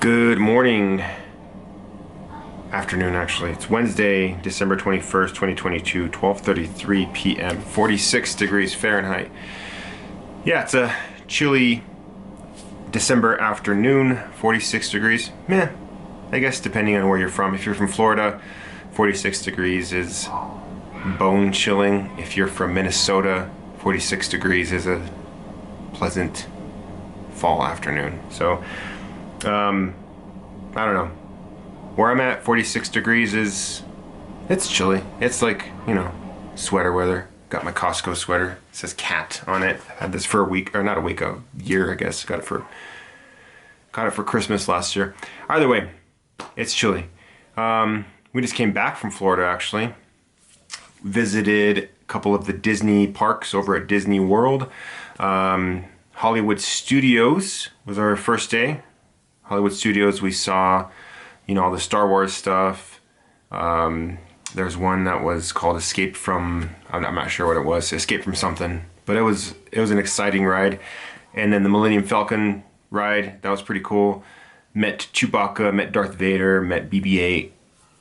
Good morning, afternoon actually. It's Wednesday, December 21st, 2022, 12:33 p.m., 46 degrees Fahrenheit. Yeah, it's a chilly December afternoon, 46 degrees. Meh, I guess depending on where you're from. If you're from Florida, 46 degrees is bone chilling. If you're from Minnesota, 46 degrees is a pleasant fall afternoon. So, I don't know. Where I'm at, 46 degrees it's chilly. It's like, sweater weather. Got my Costco sweater. It says cat on it. Had this for a week, or not a week, a year, I guess. Got it for Christmas last year. Either way, it's chilly. We just came back from Florida, actually. Visited a couple of the Disney parks over at Disney World. Hollywood Studios was our first day. Hollywood Studios, we saw, all the Star Wars stuff. There's one that was called Escape from, I'm not sure what it was, Escape from something. But it was an exciting ride. And then the Millennium Falcon ride, that was pretty cool. Met Chewbacca, met Darth Vader, met BB-8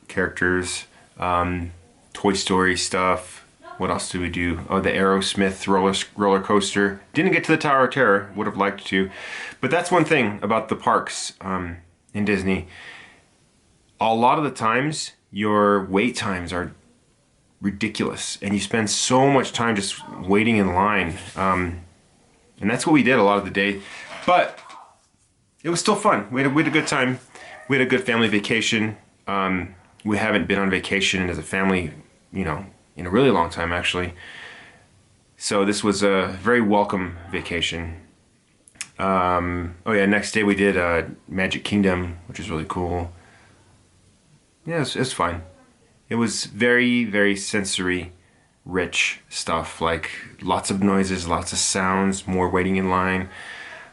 characters. Toy Story stuff. What else did we do? Oh, the Aerosmith roller coaster. Didn't get to the Tower of Terror. Would have liked to. But that's one thing about the parks in Disney. A lot of the times, your wait times are ridiculous. And you spend so much time just waiting in line. And that's what we did a lot of the day. But it was still fun. We had a good time. We had a good family vacation. We haven't been on vacation as a family, in a really long time, actually. So this was a very welcome vacation. Next day we did Magic Kingdom, which is really cool. Yeah, it was fine. It was very, very sensory rich stuff, like lots of noises, lots of sounds, more waiting in line.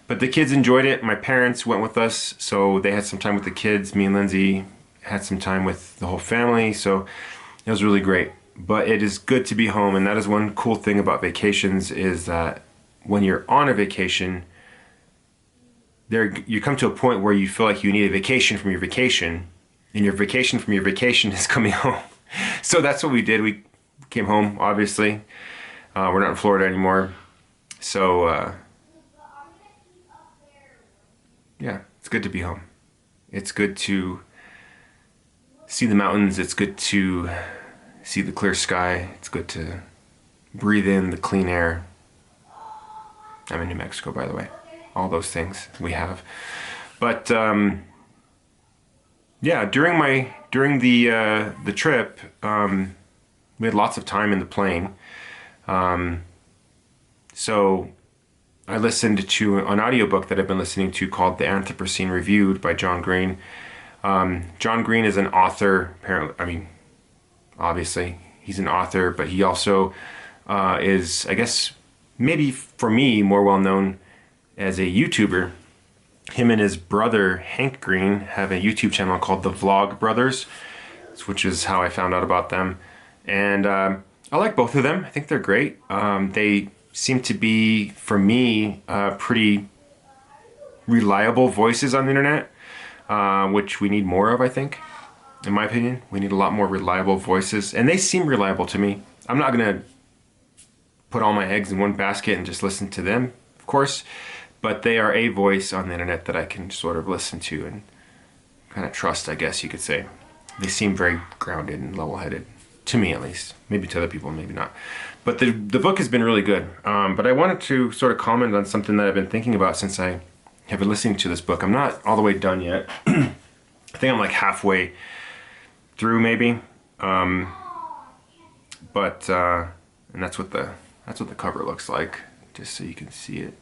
But the kids enjoyed it. My parents went with us, so they had some time with the kids. Me and Lindsay had some time with the whole family, so it was really great. But it is good to be home, and that is one cool thing about vacations, is that when you're on a vacation, you come to a point where you feel like you need a vacation from your vacation, and your vacation from your vacation is coming home. So that's what we did. We came home, obviously. We're not in Florida anymore. So, yeah, it's good to be home. It's good to see the mountains. It's good to see the clear sky. It's good to breathe in the clean air. I'm in New Mexico, by the way. All those things we have. But yeah, during the trip, we had lots of time in the plane. So I listened to an audiobook that I've been listening to called The Anthropocene Reviewed by John Green. John Green is an author, apparently. Obviously, he's an author, but he also is, I guess, maybe for me, more well known as a YouTuber. Him and his brother, Hank Green, have a YouTube channel called The Vlog Brothers, which is how I found out about them. And I like both of them. I think they're great. They seem to be, for me, pretty reliable voices on the internet, which we need more of, I think. In my opinion, we need a lot more reliable voices, and they seem reliable to me. I'm not going to put all my eggs in one basket and just listen to them, of course, but they are a voice on the internet that I can sort of listen to and kind of trust, I guess you could say. They seem very grounded and level-headed, to me at least. Maybe to other people, maybe not. But the book has been really good. But I wanted to sort of comment on something that I've been thinking about since I have been listening to this book. I'm not all the way done yet. I think I'm like halfway through, maybe. And that's what the cover looks like, just so you can see it.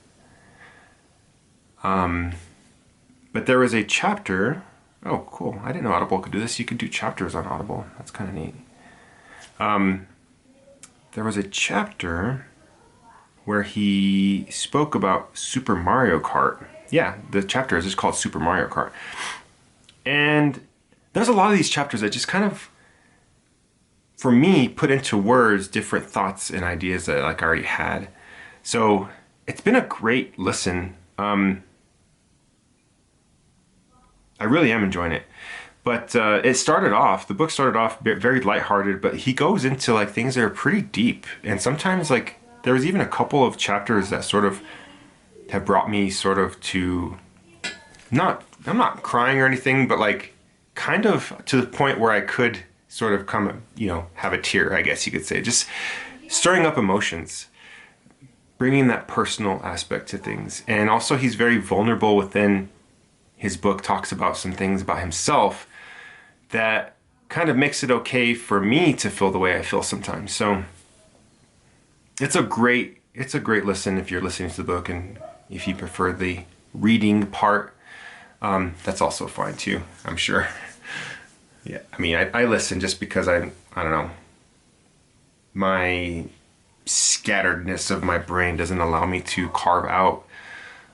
But there was a chapter. Oh, cool. I didn't know Audible could do this. You can do chapters on Audible. That's kind of neat. There was a chapter where he spoke about Super Mario Kart. Yeah, the chapter is just called Super Mario Kart. And there's a lot of these chapters that just kind of, for me, put into words different thoughts and ideas that I already had. So it's been a great listen. I really am enjoying it. But the book started off very lighthearted, but he goes into like things that are pretty deep. And sometimes like there was even a couple of chapters that sort of have brought me sort of to I'm not crying or anything, but like kind of to the point where I could sort of come, have a tear, I guess you could say. Just stirring up emotions, bringing that personal aspect to things. And also he's very vulnerable within his book, talks about some things about himself that kind of makes it okay for me to feel the way I feel sometimes. So it's a great listen if you're listening to the book, and if you prefer the reading part, that's also fine too, I'm sure. Yeah, I mean, I listen just because I don't know, my scatteredness of my brain doesn't allow me to carve out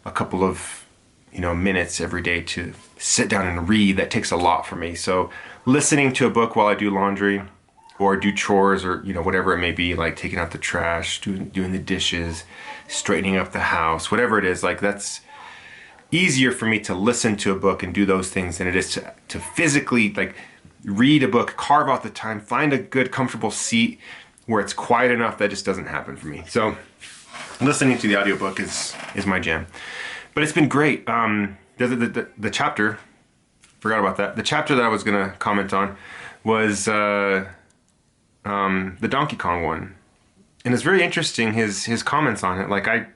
a couple of minutes every day to sit down and read. That takes a lot for me. So listening to a book while I do laundry or do chores or whatever it may be, like taking out the trash, doing the dishes, straightening up the house, whatever it is, like that's easier for me to listen to a book and do those things than it is to physically like read a book, carve out the time, find a good comfortable seat where it's quiet enough. That just doesn't happen for me. So listening to the audiobook is my jam. But it's been great. The chapter, forgot about that. The chapter that I was gonna comment on was the Donkey Kong one. And it's very interesting, his comments on it. Like, I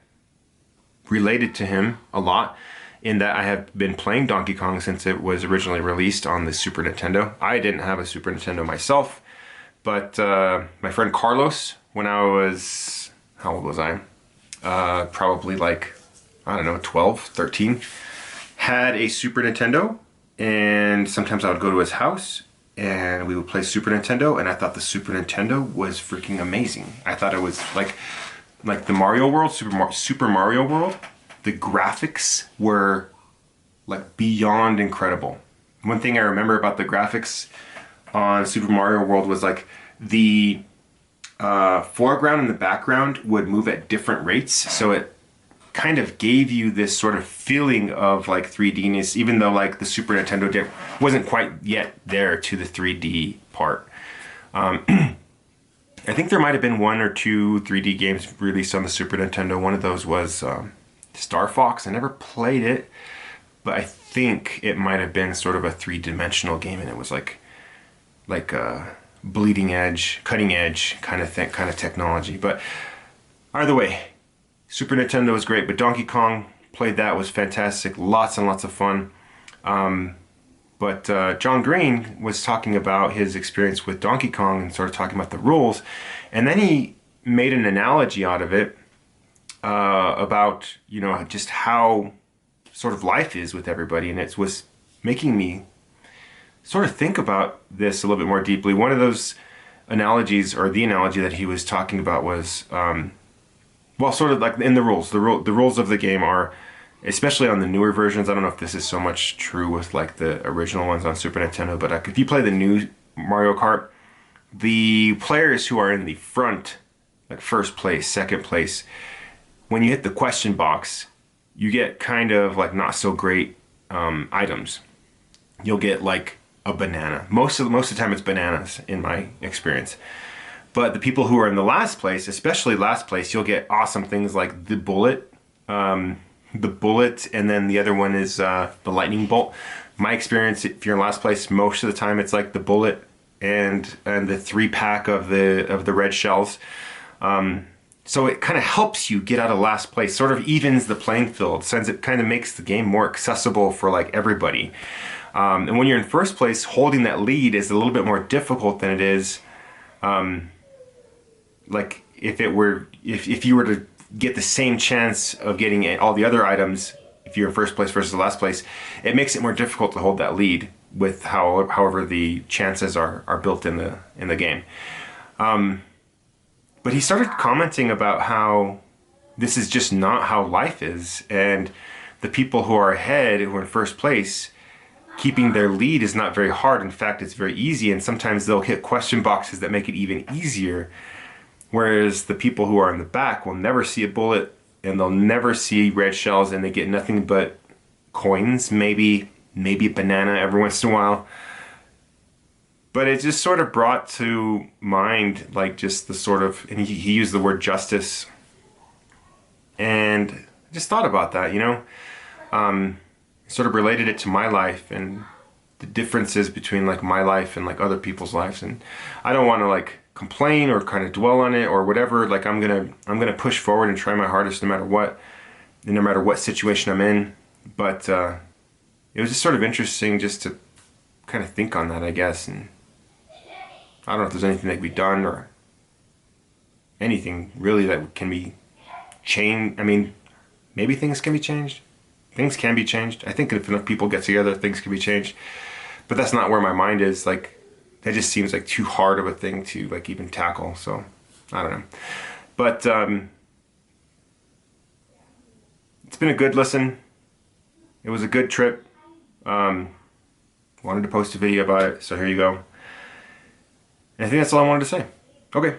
related to him a lot in that I have been playing Donkey Kong since it was originally released on the Super Nintendo. I didn't have a Super Nintendo myself, but my friend Carlos, when I was, how old was I? Probably like, I don't know, 12, 13, had a Super Nintendo, and sometimes I would go to his house and we would play Super Nintendo, and I thought the Super Nintendo was freaking amazing. I thought it was like the Mario World, Super Mario World, the graphics were like beyond incredible. One thing I remember about the graphics on Super Mario World was like the foreground and the background would move at different rates, so it kind of gave you this sort of feeling of like 3D-ness, even though like the Super Nintendo wasn't quite yet there to the 3D part. I think there might have been 1 or 2 3D games released on the Super Nintendo. One of those was Star Fox. I never played it, but I think it might have been sort of a 3-dimensional game, and it was like a bleeding edge, cutting edge kind of technology. But either way, Super Nintendo was great, but Donkey Kong, played that, was fantastic. Lots and lots of fun. But John Green was talking about his experience with Donkey Kong and sort of talking about the rules. And then he made an analogy out of it about, just how sort of life is with everybody. And it was making me sort of think about this a little bit more deeply. One of those analogies, or the analogy that he was talking about, was well, sort of like in the rules. The rules of the game are, especially on the newer versions, I don't know if this is so much true with like the original ones on Super Nintendo, but if you play the new Mario Kart, the players who are in the front, like first place, second place, when you hit the question box, you get kind of like not so great items. You'll get like a banana. Most of the time it's bananas in my experience. But the people who are in the last place, especially last place, you'll get awesome things like the bullet, and then the other one is the lightning bolt. My experience, if you're in last place, most of the time it's like the bullet and the 3-pack of the red shells. So it kind of helps you get out of last place, sort of evens the playing field, since it kind of makes the game more accessible for like everybody. And when you're in first place, holding that lead is a little bit more difficult than it is like if you were to get the same chance of getting all the other items if you're in first place versus the last place. It makes it more difficult to hold that lead with however the chances are built in the game. But he started commenting about how this is just not how life is, and the people who are ahead, who are in first place, keeping their lead is not very hard. In fact, it's very easy, and sometimes they'll hit question boxes that make it even easier. Whereas the people who are in the back will never see a bullet, and they'll never see red shells, and they get nothing but coins, maybe maybe a banana every once in a while. But it just sort of brought to mind like just the sort of, and he used the word justice, and I just thought about that, sort of related it to my life and the differences between like my life and like other people's lives. And I don't want to like complain or kind of dwell on it or whatever. Like I'm gonna push forward and try my hardest no matter what, and no matter what situation I'm in. But it was just sort of interesting just to kind of think on that, I guess. And I don't know if there's anything that can be done or anything really that can be changed. I mean, maybe things can be changed. Things can be changed. I think if enough people get together, things can be changed. But that's not where my mind is. Like, that just seems like too hard of a thing to like even tackle. So, I don't know. But it's been a good listen. It was a good trip. Wanted to post a video about it, so here you go. And I think that's all I wanted to say. Okay.